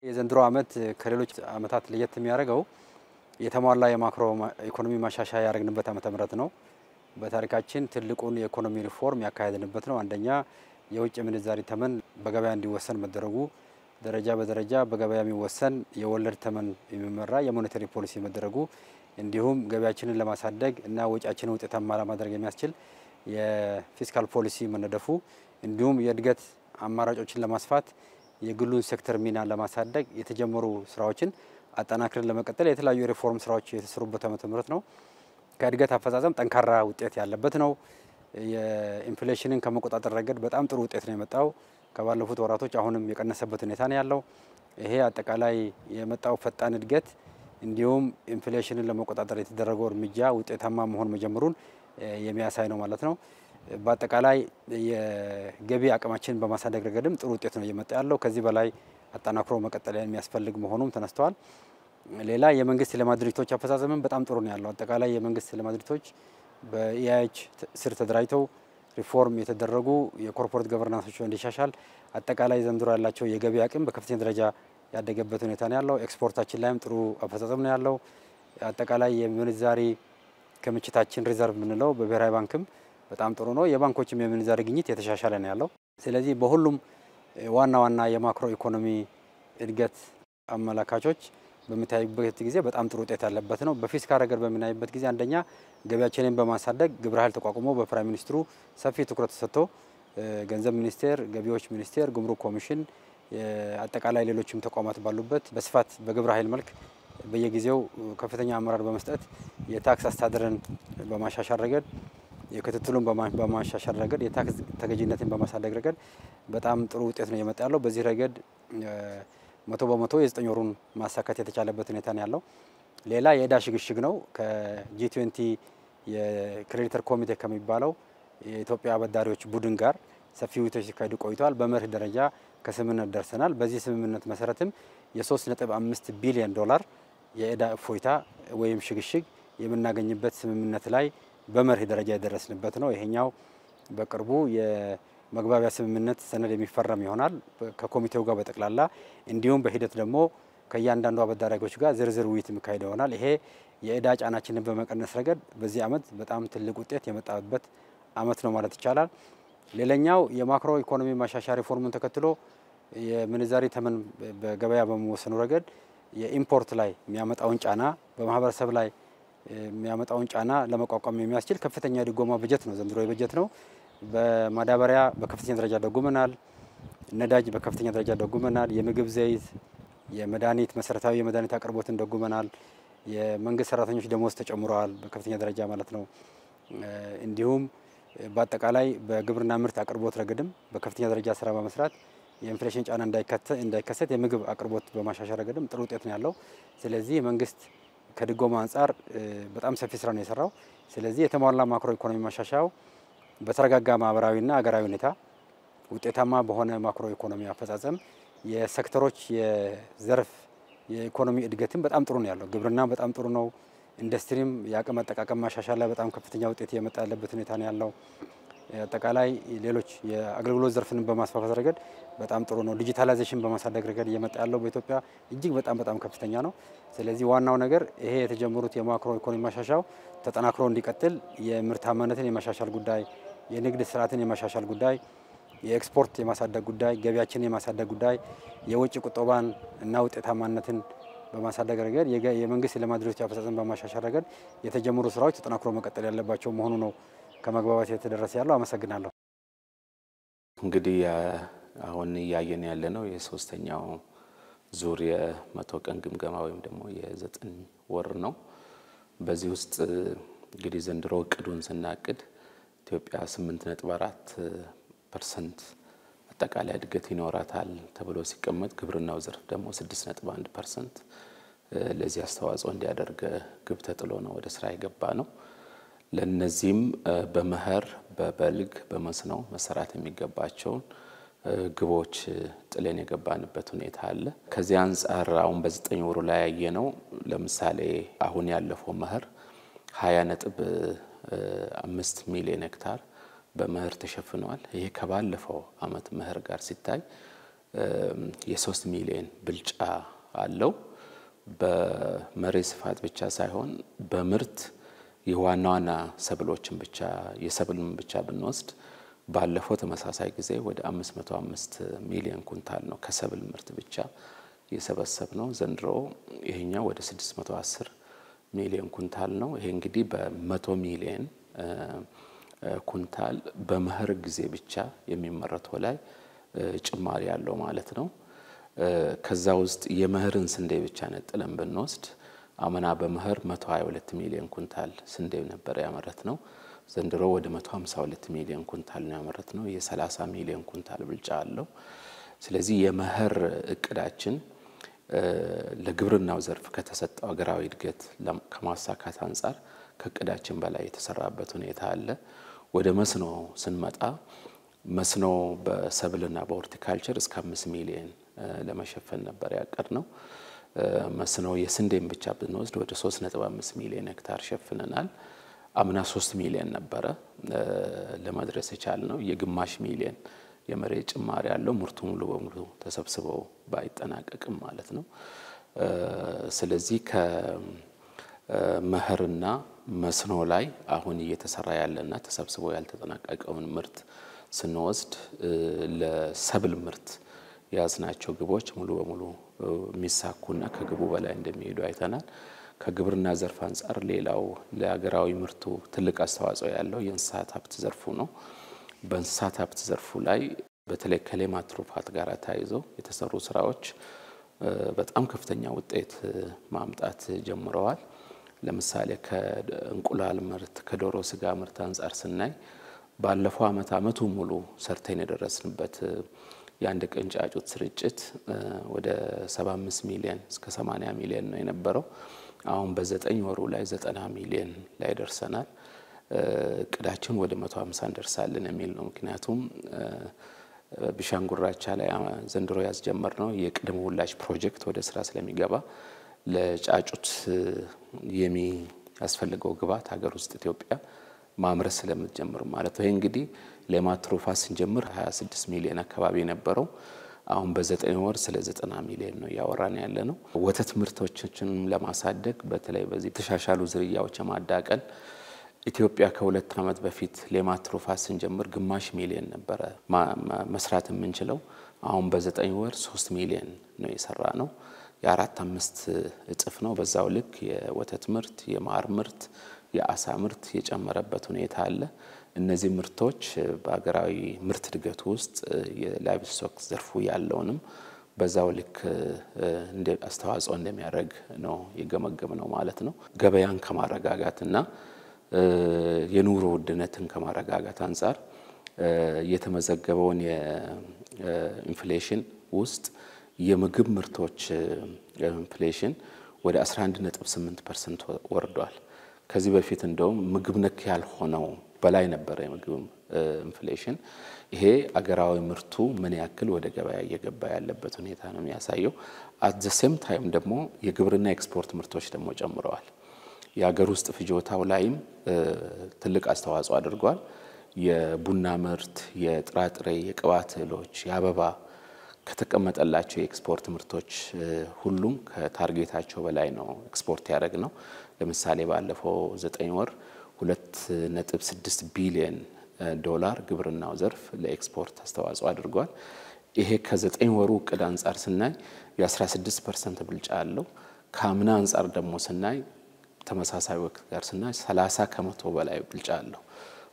የዘንድሮ ዓመት ከሌሎች ዓመታት ለየት የሚያደርገው የተሟላ የማክሮ ኢኮኖሚ ማሻሻያ ያደረግንበት ዓመተ ምህረት ነው። በታሪካችን ትልቁን የኢኮኖሚ ሪፎርም ያካሄድንበት ነው። አንደኛ የውጭ ምንዛሪ ተመን በገበያ እንዲወሰን መደረጉ፣ ደረጃ በደረጃ በገበያ የሚወሰን የወለድ ተመን የሚመራ የሞኔታሪ ፖሊሲ መደረጉ፣ እንዲሁም ገበያችንን ለማሳደግ እና ወጪያችንን ውጤታማ ለማድረግ የሚያስችል የፊስካል ፖሊሲ መነደፉ፣ እንዲሁም የእድገት አማራጮችን ለማስፋት የግሉን ሴክተር ሚና ለማሳደግ የተጀመሩ ስራዎችን አጠናክረን ለመቀጠል የተለያዩ ሪፎርም ስራዎች የተሰሩበት ዓመተ ምህረት ነው። ከእድገት አፈጻጸም ጠንካራ ውጤት ያለበት ነው። የኢንፍሌሽንን ከመቆጣጠር ረገድ በጣም ጥሩ ውጤት ነው የመጣው። ከባለፉት ወራቶች አሁንም የቀነሰበት ሁኔታ ነው ያለው። ይሄ አጠቃላይ የመጣው ፈጣን እድገት እንዲሁም ኢንፍሌሽንን ለመቆጣጠር የተደረገው እርምጃ ውጤታማ መሆን መጀመሩን የሚያሳይ ነው ማለት ነው። በአጠቃላይ የገቢ አቅማችንን በማሳደግ ረገድም ጥሩ ውጤት ነው እየመጣ ያለው። ከዚህ በላይ አጠናክሮ መቀጠል የሚያስፈልግ መሆኑም ተነስተዋል። ሌላ የመንግስት ልማት ድርጅቶች አፈጻጸምም በጣም ጥሩ ነው ያለው። አጠቃላይ የመንግስት ልማት ድርጅቶች በኢአይኤች ስር ተደራጅተው ሪፎርም የተደረጉ የኮርፖሬት ገቨርናንሶች እንዲሻሻል አጠቃላይ ዘንድሮ ያላቸው የገቢ አቅም በከፍተኛ ደረጃ ያደገበት ሁኔታ ነው ያለው። ኤክስፖርታችን ላይም ጥሩ አፈጻጸም ነው ያለው። አጠቃላይ የምንዛሪ ክምችታችን ሪዘርቭ ምንለው በብሔራዊ ባንክም በጣም ጥሩ ነው። የባንኮችም የምንዛሪ ግኝት የተሻሻለ ነው ያለው። ስለዚህ በሁሉም ዋና ዋና የማክሮ ኢኮኖሚ እድገት አመላካቾች በሚታዩበት ጊዜ በጣም ጥሩ ውጤት ያለበት ነው። በፊስካል ረገድ በምናይበት ጊዜ አንደኛ ገቢያችንን በማሳደግ ግብረ ኃይል ተቋቁሞ በፕራይም ሚኒስትሩ ሰፊ ትኩረት ተሰጥቶ ገንዘብ ሚኒስቴር፣ ገቢዎች ሚኒስቴር፣ ጉምሩክ ኮሚሽን፣ አጠቃላይ ሌሎችም ተቋማት ባሉበት በስፋት በግብረ ኃይል መልክ በየጊዜው ከፍተኛ አመራር በመስጠት የታክስ አስተዳደርን በማሻሻል ረገድ የክትትሉን በማሻሻል ረገድ የታክስ ተገዥነትን በማሳደግ ረገድ በጣም ጥሩ ውጤት ነው የመጣ ያለው። በዚህ ረገድ 100% የ9 ወሩን ማሳካት የተቻለበት ሁኔታ ነው ያለው። ሌላ የዕዳ ሽግሽግ ነው። ከጂ20 የክሬዲተር ኮሚቴ ከሚባለው የኢትዮጵያ አበዳሪዎች ቡድን ጋር ሰፊ ውይይቶች ሲካሄዱ ቆይተዋል። በመርህ ደረጃ ከስምምነት ደርሰናል። በዚህ ስምምነት መሰረትም የ3.5 ቢሊዮን ዶላር የዕዳ እፎይታ ወይም ሽግሽግ የምናገኝበት ስምምነት ላይ በመርህ ደረጃ የደረስንበት ነው። ይሄኛው በቅርቡ የመግባቢያ ስምምነት ሰነድ የሚፈረም ይሆናል ከኮሚቴው ጋር በጠቅላላ እንዲሁም በሂደት ደግሞ ከእያንዳንዱ አበዳሪዎች ጋር ዝርዝር ውይይት የሚካሄድ ይሆናል። ይሄ የዕዳ ጫናችንን በመቀነስ ረገድ በዚህ ዓመት በጣም ትልቅ ውጤት የመጣበት ዓመት ነው ማለት ይቻላል። ሌላኛው የማክሮ ኢኮኖሚ ማሻሻያ ሪፎርሙን ተከትሎ የምንዛሪ ተመን በገበያ በመወሰኑ ረገድ የኢምፖርት ላይ የሚያመጣውን ጫና በማህበረሰብ ላይ የሚያመጣውን ጫና ለመቋቋም የሚያስችል ከፍተኛ ድጎማ በጀት ነው ዘንድሮ የበጀት ነው። በማዳበሪያ በከፍተኛ ደረጃ ደጉመናል። ነዳጅ በከፍተኛ ደረጃ ደጉመናል። የምግብ ዘይት፣ የመድኃኒት መሰረታዊ የመድኃኒት አቅርቦትን ደጉመናል። የመንግስት ሰራተኞች ደሞዝ ተጨምረዋል በከፍተኛ ደረጃ ማለት ነው። እንዲሁም በአጠቃላይ በግብርና ምርት አቅርቦት ረገድም በከፍተኛ ደረጃ ስራ በመስራት የኢንፍሌሽን ጫና እንዳይከሰት የምግብ አቅርቦት በማሻሻል ረገድም ጥሩ ውጤት ነው ያለው። ስለዚህ መንግስት ከድጎማ አንጻር በጣም ሰፊ ስራ ነው የሰራው። ስለዚህ የተሟላ ማክሮ ኢኮኖሚ ማሻሻያው በተረጋጋ ማህበራዊና ሀገራዊ ሁኔታ ውጤታማ በሆነ ማክሮ ኢኮኖሚ አፈጻጸም የሴክተሮች የዘርፍ የኢኮኖሚ እድገትም በጣም ጥሩ ነው ያለው። ግብርና በጣም ጥሩ ነው። ኢንዱስትሪም የአቅም አጠቃቀም ማሻሻል ላይ በጣም ከፍተኛ ውጤት የመጣ ያለበት ሁኔታ ነው ያለው። አጠቃላይ ሌሎች የአገልግሎት ዘርፍን በማስፋፋት ረገድ በጣም ጥሩ ነው። ዲጂታላይዜሽን በማሳደግ ረገድ እየመጣ ያለው በኢትዮጵያ እጅግ በጣም ከፍተኛ ነው። ስለዚህ ዋናው ነገር ይሄ የተጀመሩት የማክሮ ኢኮኖሚ ማሻሻያው ተጠናክሮ እንዲቀጥል የምርታማነትን የማሻሻል ጉዳይ፣ የንግድ ስርዓትን የማሻሻል ጉዳይ፣ የኤክስፖርት የማሳደግ ጉዳይ፣ ገቢያችንን የማሳደግ ጉዳይ፣ የውጭ ቁጠባን እና ውጤታማነትን በማሳደግ ረገድ የመንግስት ልማት ድርጅቶች አፈጻጸም በማሻሻል ረገድ የተጀመሩ ስራዎች ተጠናክሮ መቀጠል ያለባቸው መሆኑ ነው ከመግባባት የተደረሰ ያለው። አመሰግናለሁ። እንግዲህ አሁን እያየን ያለነው የሶስተኛው ዙር የ100 ቀን ግምገማ ወይም ደግሞ የ9 ወር ነው። በዚህ ውስጥ እንግዲህ ዘንድሮ እቅዱን ስናቅድ ኢትዮጵያ 8.4% አጠቃላይ እድገት ይኖራታል ተብሎ ሲቀመጥ ግብርናው ዘርፍ ደግሞ 6.1% ለዚህ አስተዋጽኦ እንዲያደርግ ግብ ተጥሎ ነው ወደ ስራ የገባ ነው። ለነዚህም በመኸር በበልግ በመስኖ መሰራት የሚገባቸውን ግቦች ጥለን የገባንበት ሁኔታ አለ። ከዚህ አንፃር አሁን በ9 ወሩ ላይ ያየነው ለምሳሌ አሁን ያለፈው መኸር 20.5 ሚሊዮን ሄክታር በመኸር ተሸፍኗል። ይሄ ከባለፈው አመት መኸር ጋር ሲታይ የ3 ሚሊዮን ብልጫ አለው። በመሬት ስፋት ብቻ ሳይሆን በምርት የዋናዋና ሰብሎችን ብቻ የሰብልን ብቻ ብንወስድ ባለፈው ተመሳሳይ ጊዜ ወደ 505 ሚሊዮን ኩንታል ነው ከሰብል ምርት ብቻ የሰበሰብነው። ዘንድሮ ይሄኛው ወደ 610 ሚሊዮን ኩንታል ነው። ይሄ እንግዲህ በ100 ሚሊዮን ኩንታል በመኸር ጊዜ ብቻ የሚመረተው ላይ ጭማሪ ያለው ማለት ነው። ከዛ ውስጥ የመኸርን ስንዴ ብቻ ነጥለን ብንወስድ አመና በመኸር 122 ሚሊዮን ኩንታል ስንዴ ነበር ያመረትነው። ዘንድሮ ወደ 152 ሚሊዮን ኩንታል ነው ያመረትነው። የ30 ሚሊዮን ኩንታል ብልጫ አለው። ስለዚህ የመኸር እቅዳችን ለግብርናው ዘርፍ ከተሰጠው አገራዊ እድገት ከማሳካት አንፃር ከእቅዳችን በላይ የተሰራበት ሁኔታ አለ። ወደ መስኖ ስንመጣ መስኖ በሰብልና በሆርቲካልቸር እስከ 5 ሚሊዮን ለመሸፈን ነበር ያቀድነው። መስኖ የስንዴን ብቻ ብንወስድ ወደ 3.5 ሚሊዮን ሄክታር ሸፍነናል። አምና 3 ሚሊዮን ነበረ ለመድረስ የቻልነው። የግማሽ ሚሊዮን የመሬት ጭማሪ ያለው ምርቱ ሙሉ በሙሉ ተሰብስበው ባይጠናቀቅም ማለት ነው። ስለዚህ ከመኸርና መስኖ ላይ አሁን እየተሰራ ያለና ተሰብስበው ያልተጠናቀቀውን ምርት ስንወስድ ለሰብል ምርት ያዝናቸው ግቦች ሙሉ በሙሉ የሚሳኩና ከግቡ በላይ እንደሚሄዱ አይተናል። ከግብርና ዘርፍ አንፃር ሌላው ለሀገራዊ ምርቱ ትልቅ አስተዋጽኦ ያለው የእንስሳት ሀብት ዘርፉ ነው። በእንስሳት ሀብት ዘርፉ ላይ በተለይ ከሌማት ትሩፋት ጋር ተያይዞ የተሰሩ ስራዎች በጣም ከፍተኛ ውጤት ማምጣት ጀምረዋል። ለምሳሌ ከእንቁላል ምርት ከዶሮ ስጋ ምርት አንፃር ስናይ ባለፈው አመቱ ሙሉ ሰርተን የደረስንበት የአንድ ቀን ጫጩት ስርጭት ወደ 75 ሚሊዮን እስከ 80 ሚሊዮን ነው የነበረው። አሁን በ9 ወሩ ላይ 90 ሚሊዮን ላይ ደርሰናል። እቅዳችን ወደ 150 እንደርሳለን የሚል ነው። ምክንያቱም ቢሻንጉራቻ ላይ ዘንድሮ ያስጀመርነው የቅድመ ውላጅ ፕሮጀክት ወደ ስራ ስለሚገባ ለጫጩት የሚያስፈልገው ግብዓት ሀገር ውስጥ ኢትዮጵያ ማምረት ስለምትጀምር ማለት ነው። ይሄ እንግዲህ ሌማት ትሩፋት ስንጀምር 26 ሚሊዮን አካባቢ ነበረው። አሁን በ9 ወር ስለ 90 ሚሊዮን ነው ያወራን ያለነው። ወተት ምርቶችን ለማሳደግ በተለይ በዚህ ተሻሻሉ ዝርያዎች ማዳቀል ኢትዮጵያ ከ2 አመት በፊት ሌማት ትሩፋት ስንጀምር ግማሽ ሚሊዮን ነበረ መስራት የምንችለው። አሁን በ9 ወር 3 ሚሊዮን ነው የሰራነው። የ4-5 እጥፍ ነው። በዛው ልክ የወተት ምርት የማር ምርት የአሳ ምርት የጨመረበት ሁኔታ አለ። እነዚህ ምርቶች በአገራዊ ምርት እድገት ውስጥ የላይቭስቶክ ዘርፉ ያለውንም በዛው ልክ እንደ አስተዋጽኦ እንደሚያደርግ ነው የገመገምነው ማለት ነው። ገበያን ከማረጋጋትና የኑሮ ውድነትን ከማረጋጋት አንፃር የተመዘገበውን የኢንፍሌሽን ውስጥ የምግብ ምርቶች ኢንፍሌሽን ወደ 11.8% ወርዷል። ከዚህ በፊት እንደውም ምግብ ነክ ያልሆነው በላይ ነበር የምግብ ኢንፍሌሽን። ይሄ አገራዊ ምርቱ ምን ያክል ወደ ገበያ እየገባ ያለበት ሁኔታ ነው የሚያሳየው። at the same time ደግሞ የግብርና ኤክስፖርት ምርቶች ደግሞ ጨምረዋል። የሀገር ውስጥ ፍጆታው ላይም ትልቅ አስተዋጽኦ አድርጓል። የቡና ምርት የጥራጥሬ የቅባት እህሎች የአበባ ከተቀመጠላቸው የኤክስፖርት ምርቶች ሁሉም ከታርጌታቸው በላይ ነው ኤክስፖርት ያደረግነው። ለምሳሌ ባለፈው 9 ወር 2.6 ቢሊዮን ዶላር ግብርናው ዘርፍ ለኤክስፖርት አስተዋጽኦ አድርጓል። ይሄ ከ9 ወሩ እቅድ አንፃር ስናይ የ16% ብልጫ አለው። ከአምና አንፃር ደግሞ ስናይ ተመሳሳይ ወቅት ጋር ስናይ 30 ከመቶ በላይ ብልጫ አለው።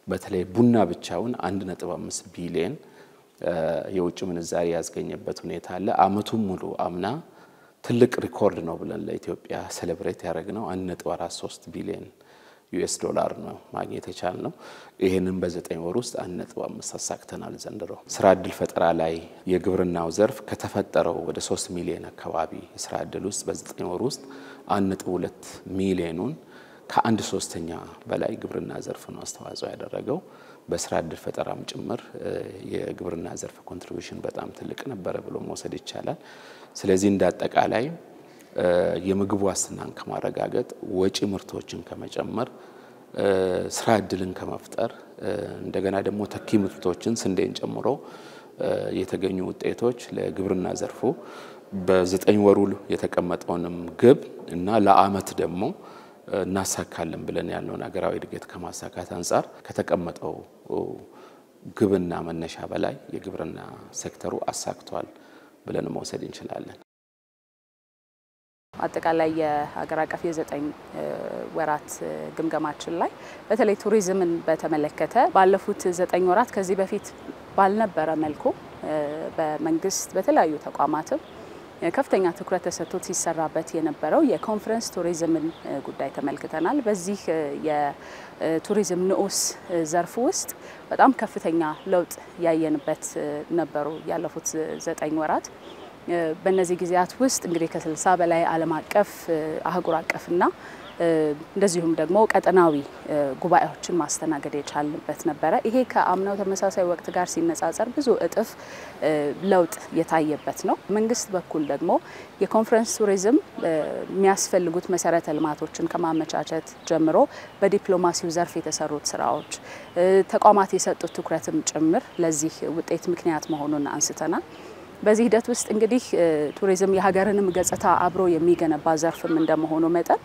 በተለይ ቡና ብቻውን 1.5 ቢሊዮን የውጭ ምንዛሪ ያስገኘበት ሁኔታ አለ። አመቱን ሙሉ አምና ትልቅ ሪኮርድ ነው ብለን ለኢትዮጵያ ሴሌብሬት ያደረግነው 1.43 ቢሊዮን ዩኤስ ዶላር ነው ማግኘት የቻልነው። ይሄንን በ9 ወር ውስጥ 1.5 አሳክተናል ዘንድሮ። ስራ ዕድል ፈጠራ ላይ የግብርናው ዘርፍ ከተፈጠረው ወደ 3 ሚሊዮን አካባቢ ስራ ዕድል ውስጥ በ9 ወር ውስጥ 1.2 ሚሊዮኑን ከ1/3 በላይ ግብርና ዘርፍ ነው አስተዋጽኦ ያደረገው። በስራ ዕድል ፈጠራም ጭምር የግብርና ዘርፍ ኮንትሪቢዩሽን በጣም ትልቅ ነበር ብሎ መውሰድ ይቻላል። ስለዚህ እንዳጠቃላይ የምግብ ዋስትናን ከማረጋገጥ ወጪ ምርቶችን ከመጨመር ስራ ዕድልን ከመፍጠር እንደገና ደግሞ ተኪ ምርቶችን ስንዴን ጨምሮ የተገኙ ውጤቶች ለግብርና ዘርፉ በ9 ወሩ የተቀመጠውንም ግብ እና ለአመት ደግሞ እናሳካለን ብለን ያለውን ሀገራዊ እድገት ከማሳካት አንፃር ከተቀመጠው ግብና መነሻ በላይ የግብርና ሴክተሩ አሳክቷል ብለን መውሰድ እንችላለን። አጠቃላይ የሀገር አቀፍ የ9 ወራት ግምገማችን ላይ በተለይ ቱሪዝምን በተመለከተ ባለፉት 9 ወራት ከዚህ በፊት ባልነበረ መልኩ በመንግስት በተለያዩ ተቋማትም ከፍተኛ ትኩረት ተሰጥቶት ሲሰራበት የነበረው የኮንፈረንስ ቱሪዝምን ጉዳይ ተመልክተናል። በዚህ የቱሪዝም ንዑስ ዘርፍ ውስጥ በጣም ከፍተኛ ለውጥ ያየንበት ነበሩ ያለፉት 9 ወራት። በእነዚህ ጊዜያት ውስጥ እንግዲህ ከ60 በላይ ዓለም አቀፍ አህጉር አቀፍና እንደዚሁም ደግሞ ቀጠናዊ ጉባኤዎችን ማስተናገድ የቻልንበት ነበረ። ይሄ ከአምናው ተመሳሳይ ወቅት ጋር ሲነጻጸር ብዙ እጥፍ ለውጥ የታየበት ነው። መንግስት በኩል ደግሞ የኮንፈረንስ ቱሪዝም የሚያስፈልጉት መሰረተ ልማቶችን ከማመቻቸት ጀምሮ በዲፕሎማሲው ዘርፍ የተሰሩት ስራዎች ተቋማት የሰጡት ትኩረትም ጭምር ለዚህ ውጤት ምክንያት መሆኑን አንስተናል። በዚህ ሂደት ውስጥ እንግዲህ ቱሪዝም የሀገርንም ገጽታ አብሮ የሚገነባ ዘርፍም እንደመሆኑ መጠን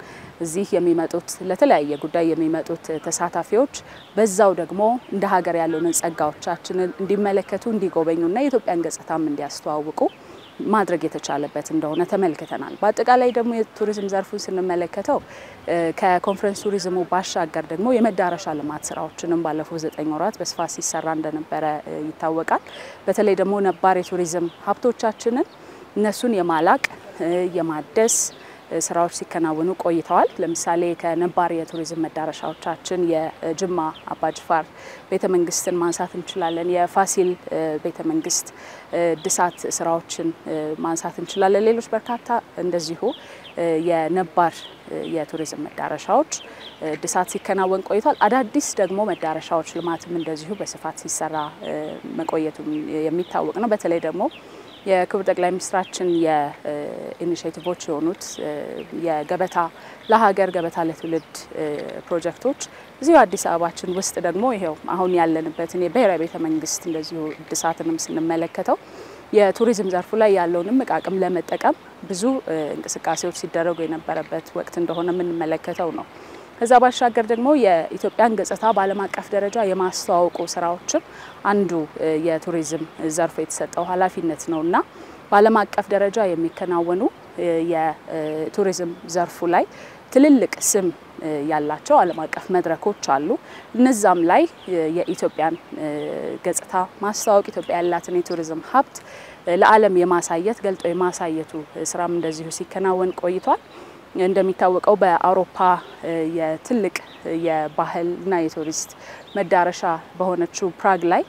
እዚህ የሚመጡት ለተለያየ ጉዳይ የሚመጡት ተሳታፊዎች በዛው ደግሞ እንደ ሀገር ያለውን ጸጋዎቻችንን እንዲመለከቱ እንዲጎበኙና የኢትዮጵያን ገጽታም እንዲያስተዋውቁ ማድረግ የተቻለበት እንደሆነ ተመልክተናል። በአጠቃላይ ደግሞ የቱሪዝም ዘርፉን ስንመለከተው ከኮንፈረንስ ቱሪዝሙ ባሻገር ደግሞ የመዳረሻ ልማት ስራዎችንም ባለፉት 9 ወራት በስፋት ሲሰራ እንደነበረ ይታወቃል። በተለይ ደግሞ ነባር የቱሪዝም ሀብቶቻችንን እነሱን የማላቅ የማደስ ስራዎች ሲከናወኑ ቆይተዋል። ለምሳሌ ከነባር የቱሪዝም መዳረሻዎቻችን የጅማ አባጅፋር ቤተመንግስትን ማንሳት እንችላለን። የፋሲል ቤተመንግስት ድሳት ስራዎችን ማንሳት እንችላለን። ሌሎች በርካታ እንደዚሁ የነባር የቱሪዝም መዳረሻዎች ድሳት ሲከናወን ቆይቷል። አዳዲስ ደግሞ መዳረሻዎች ልማትም እንደዚሁ በስፋት ሲሰራ መቆየቱ የሚታወቅ ነው። በተለይ ደግሞ የክቡር ጠቅላይ ሚኒስትራችን የኢኒሼቲቮች የሆኑት የገበታ ለሀገር ገበታ ለትውልድ ፕሮጀክቶች እዚሁ አዲስ አበባችን ውስጥ ደግሞ ይሄው አሁን ያለንበትን የብሔራዊ ቤተ መንግስት እንደዚሁ ድሳትንም ስንመለከተው የቱሪዝም ዘርፉ ላይ ያለውንም አቅም ለመጠቀም ብዙ እንቅስቃሴዎች ሲደረጉ የነበረበት ወቅት እንደሆነ የምንመለከተው ነው። ከዛ ባሻገር ደግሞ የኢትዮጵያን ገጽታ በዓለም አቀፍ ደረጃ የማስተዋወቁ ስራዎችም አንዱ የቱሪዝም ዘርፍ የተሰጠው ኃላፊነት ነውና በዓለም አቀፍ ደረጃ የሚከናወኑ የቱሪዝም ዘርፉ ላይ ትልልቅ ስም ያላቸው ዓለም አቀፍ መድረኮች አሉ። እነዛም ላይ የኢትዮጵያን ገጽታ ማስተዋወቅ ኢትዮጵያ ያላትን የቱሪዝም ሀብት ለዓለም የማሳየት ገልጦ የማሳየቱ ስራም እንደዚሁ ሲከናወን ቆይቷል። እንደሚታወቀው በአውሮፓ የትልቅ የባህልና የቱሪስት መዳረሻ በሆነችው ፕራግ ላይ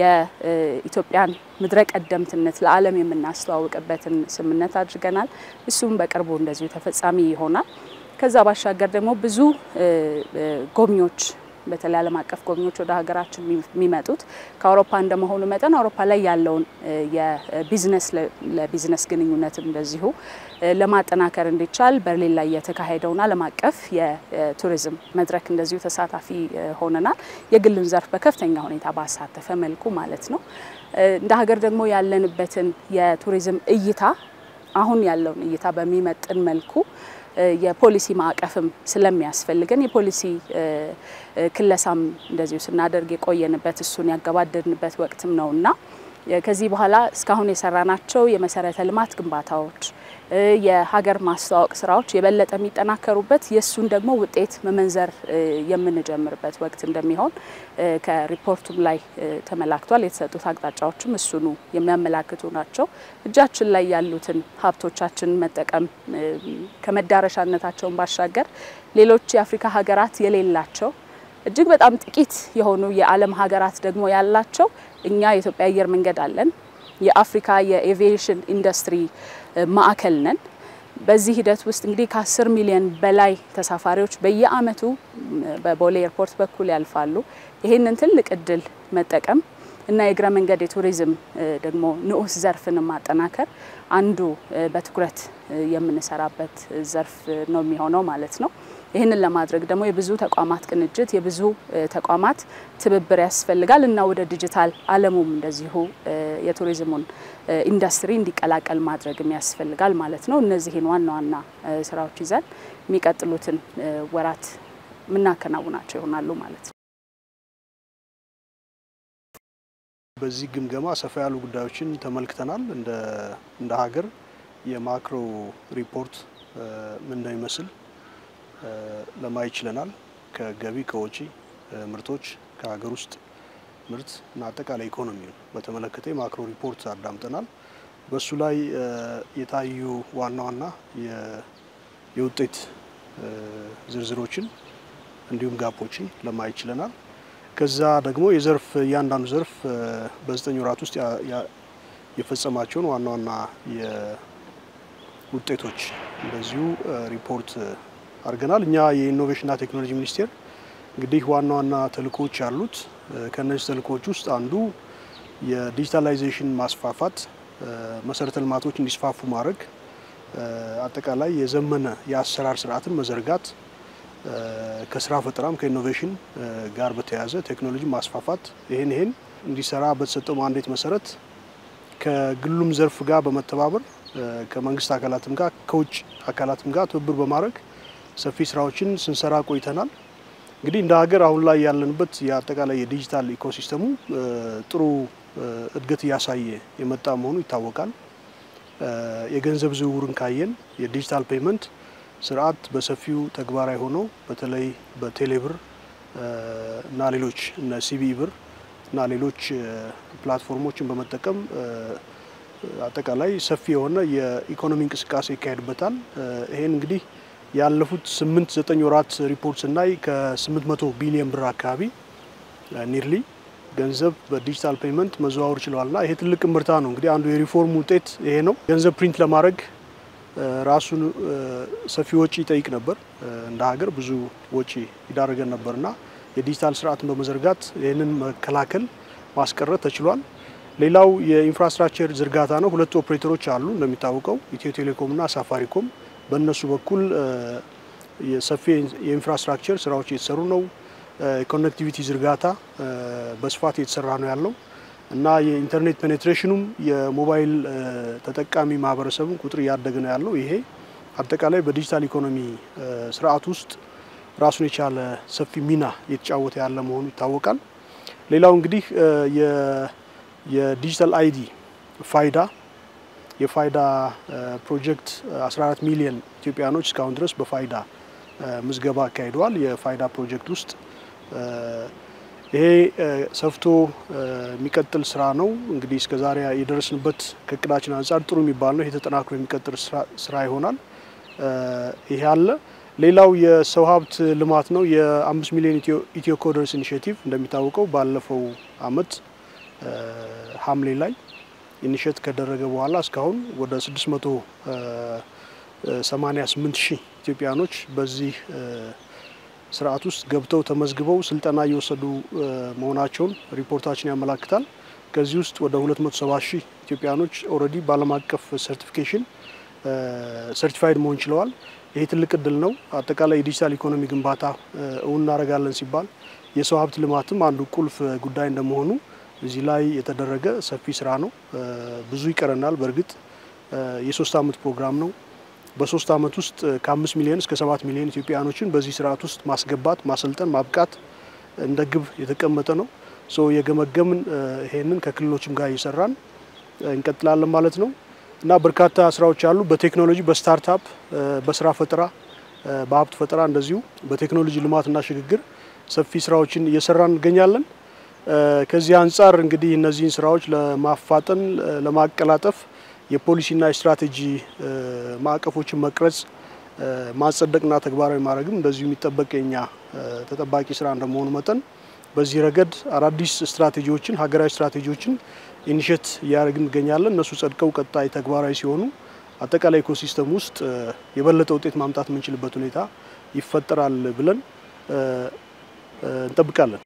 የኢትዮጵያን ምድረ ቀደምትነት ለዓለም የምናስተዋውቅበትን ስምምነት አድርገናል። እሱም በቅርቡ እንደዚሁ ተፈጻሚ ይሆናል። ከዛ ባሻገር ደግሞ ብዙ ጎብኚዎች በተለይ ዓለም አቀፍ ጎብኚዎች ወደ ሀገራችን የሚመጡት ከአውሮፓ እንደመሆኑ መጠን አውሮፓ ላይ ያለውን የቢዝነስ ለቢዝነስ ግንኙነትም እንደዚሁ ለማጠናከር እንዲቻል በርሊን ላይ የተካሄደውና ዓለም አቀፍ የቱሪዝም መድረክ እንደዚሁ ተሳታፊ ሆነናል። የግሉን ዘርፍ በከፍተኛ ሁኔታ ባሳተፈ መልኩ ማለት ነው። እንደ ሀገር ደግሞ ያለንበትን የቱሪዝም እይታ አሁን ያለውን እይታ በሚመጥን መልኩ የፖሊሲ ማዕቀፍም ስለሚያስፈልገን የፖሊሲ ክለሳም እንደዚሁ ስናደርግ የቆየንበት እሱን ያገባደድንበት ወቅትም ነውና ከዚህ በኋላ እስካሁን የሰራናቸው የመሰረተ ልማት ግንባታዎች የሀገር ማስተዋወቅ ስራዎች የበለጠ የሚጠናከሩበት የሱን ደግሞ ውጤት መመንዘር የምንጀምርበት ወቅት እንደሚሆን ከሪፖርቱም ላይ ተመላክቷል። የተሰጡት አቅጣጫዎችም እሱኑ የሚያመላክቱ ናቸው። እጃችን ላይ ያሉትን ሀብቶቻችን መጠቀም ከመዳረሻነታቸውን ባሻገር ሌሎች የአፍሪካ ሀገራት የሌላቸው እጅግ በጣም ጥቂት የሆኑ የዓለም ሀገራት ደግሞ ያላቸው እኛ የኢትዮጵያ አየር መንገድ አለን። የአፍሪካ የኤቪዬሽን ኢንዱስትሪ ማዕከል ነን። በዚህ ሂደት ውስጥ እንግዲህ ከ10 ሚሊዮን በላይ ተሳፋሪዎች በየአመቱ በቦሌ ኤርፖርት በኩል ያልፋሉ። ይሄንን ትልቅ እድል መጠቀም እና የእግረ መንገድ የቱሪዝም ደግሞ ንዑስ ዘርፍን ማጠናከር አንዱ በትኩረት የምንሰራበት ዘርፍ ነው የሚሆነው ማለት ነው። ይህንን ለማድረግ ደግሞ የብዙ ተቋማት ቅንጅት የብዙ ተቋማት ትብብር ያስፈልጋል እና ወደ ዲጂታል ዓለሙም እንደዚሁ የቱሪዝሙን ኢንዱስትሪ እንዲቀላቀል ማድረግም ያስፈልጋል ማለት ነው። እነዚህን ዋና ዋና ስራዎች ይዘን የሚቀጥሉትን ወራት ምናከናውናቸው ይሆናሉ ማለት ነው። በዚህ ግምገማ ሰፋ ያሉ ጉዳዮችን ተመልክተናል። እንደ ሀገር የማክሮ ሪፖርት ምን እንደሚመስል ለማየት ችለናል። ከገቢ ከወጪ ምርቶች ከሀገር ውስጥ ምርት እና አጠቃላይ ኢኮኖሚውን በተመለከተ የማክሮ ሪፖርት አዳምጠናል። በሱ ላይ የታዩ ዋና ዋና የውጤት ዝርዝሮችን እንዲሁም ጋፖችን ለማየት ችለናል። ከዛ ደግሞ የዘርፍ እያንዳንዱ ዘርፍ በ9 ወራት ውስጥ የፈጸማቸውን ዋና ዋና የውጤቶች እንደዚሁ ሪፖርት አድርገናል። እኛ የኢኖቬሽንና ቴክኖሎጂ ሚኒስቴር እንግዲህ ዋና ዋና ተልእኮዎች አሉት። ከነዚህ ተልእኮዎች ውስጥ አንዱ የዲጂታላይዜሽን ማስፋፋት፣ መሰረተ ልማቶች እንዲስፋፉ ማድረግ፣ አጠቃላይ የዘመነ የአሰራር ስርዓትን መዘርጋት፣ ከስራ ፈጠራም ከኢኖቬሽን ጋር በተያያዘ ቴክኖሎጂ ማስፋፋት ይሄን እንዲሰራ በተሰጠው ማንዴት መሰረት ከግሉም ዘርፍ ጋር በመተባበር ከመንግስት አካላትም ጋር ከውጭ አካላትም ጋር ትብብር በማድረግ ሰፊ ስራዎችን ስንሰራ ቆይተናል። እንግዲህ እንደ ሀገር አሁን ላይ ያለንበት የአጠቃላይ የዲጂታል ኢኮሲስተሙ ጥሩ እድገት እያሳየ የመጣ መሆኑ ይታወቃል። የገንዘብ ዝውውርን ካየን የዲጂታል ፔመንት ስርዓት በሰፊው ተግባራዊ ሆኖ በተለይ በቴሌብር እና ሌሎች እና ሲቢኢ ብር እና ሌሎች ፕላትፎርሞችን በመጠቀም አጠቃላይ ሰፊ የሆነ የኢኮኖሚ እንቅስቃሴ ይካሄድበታል። ይሄን እንግዲህ ያለፉት 8-9 ወራት ሪፖርት ስናይ ከ800 ቢሊዮን ብር አካባቢ ኒርሊ ገንዘብ በዲጂታል ፔመንት መዘዋወር ችሏልና ይሄ ትልቅ ምርታ ነው። እንግዲህ አንዱ የሪፎርም ውጤት ይሄ ነው። ገንዘብ ፕሪንት ለማድረግ ራሱን ሰፊ ወጪ ይጠይቅ ነበር። እንደ ሀገር ብዙ ወጪ ይዳረገን ነበርና የዲጂታል ስርዓትን በመዘርጋት ይህንን መከላከል ማስቀረት ተችሏል። ሌላው የኢንፍራስትራክቸር ዝርጋታ ነው። ሁለት ኦፕሬተሮች አሉ እንደሚታወቀው ኢትዮ ቴሌኮም እና ሳፋሪኮም። በእነሱ በኩል የሰፊ የኢንፍራስትራክቸር ስራዎች እየተሰሩ ነው። የኮኔክቲቪቲ ዝርጋታ በስፋት እየተሰራ ነው ያለው እና የኢንተርኔት ፔኔትሬሽኑም የሞባይል ተጠቃሚ ማህበረሰብን ቁጥር እያደገ ነው ያለው። ይሄ አጠቃላይ በዲጂታል ኢኮኖሚ ስርዓት ውስጥ ራሱን የቻለ ሰፊ ሚና እየተጫወተ ያለ መሆኑ ይታወቃል። ሌላው እንግዲህ የዲጂታል አይዲ የፋይዳ ፕሮጀክት 14 ሚሊዮን ኢትዮጵያኖች እስካሁን ድረስ በፋይዳ ምዝገባ አካሂደዋል። የፋይዳ ፕሮጀክት ውስጥ ይሄ ሰፍቶ የሚቀጥል ስራ ነው። እንግዲህ እስከዛሬ የደረስንበት ከእቅዳችን አንፃር ጥሩ የሚባል ነው። ይሄ ተጠናክሮ የሚቀጥል ስራ ይሆናል። ይሄ አለ። ሌላው የሰው ሀብት ልማት ነው። የ5 ሚሊዮን ኢትዮ ኮደርስ ኢኒሼቲቭ እንደሚታወቀው ባለፈው አመት ሐምሌ ላይ ኢኒሼት ከደረገ በኋላ እስካሁን ወደ 688 ሺህ ኢትዮጵያኖች በዚህ ስርዓት ውስጥ ገብተው ተመዝግበው ስልጠና እየወሰዱ መሆናቸውን ሪፖርታችን ያመለክታል። ከዚህ ውስጥ ወደ 270 ሺህ ኢትዮጵያኖች ኦልሬዲ በዓለም አቀፍ ሰርቲፊኬሽን ሰርቲፋይድ መሆን ችለዋል። ይሄ ትልቅ እድል ነው። አጠቃላይ የዲጂታል ኢኮኖሚ ግንባታ እውን እናደርጋለን ሲባል የሰው ሀብት ልማትም አንዱ ቁልፍ ጉዳይ እንደመሆኑ እዚህ ላይ የተደረገ ሰፊ ስራ ነው። ብዙ ይቀረናል። በእርግጥ የ3 አመት ፕሮግራም ነው። በ3 አመት ውስጥ ከ5 ሚሊዮን እስከ 7 ሚሊዮን ኢትዮጵያኖችን በዚህ ስርዓት ውስጥ ማስገባት፣ ማሰልጠን፣ ማብቃት እንደ ግብ የተቀመጠ ነው። የገመገምን ይሄንን ከክልሎችም ጋር እየሰራን እንቀጥላለን ማለት ነው እና በርካታ ስራዎች አሉ። በቴክኖሎጂ በስታርታፕ በስራ ፈጠራ በሀብት ፈጠራ እንደዚሁ በቴክኖሎጂ ልማትና ሽግግር ሰፊ ስራዎችን እየሰራን እንገኛለን። ከዚህ አንፃር እንግዲህ እነዚህን ስራዎች ለማፋጠን ለማቀላጠፍ የፖሊሲና የስትራቴጂ ማዕቀፎችን መቅረጽ ማጸደቅና ተግባራዊ ማድረግም እንደዚሁ የሚጠበቅ የኛ ተጠባቂ ስራ እንደመሆኑ መጠን በዚህ ረገድ አዳዲስ ስትራቴጂዎችን ሀገራዊ ስትራቴጂዎችን ኢኒሼት እያደረግን እንገኛለን። እነሱ ጸድቀው ቀጣይ ተግባራዊ ሲሆኑ አጠቃላይ ኢኮሲስተም ውስጥ የበለጠ ውጤት ማምጣት የምንችልበት ሁኔታ ይፈጠራል ብለን እንጠብቃለን።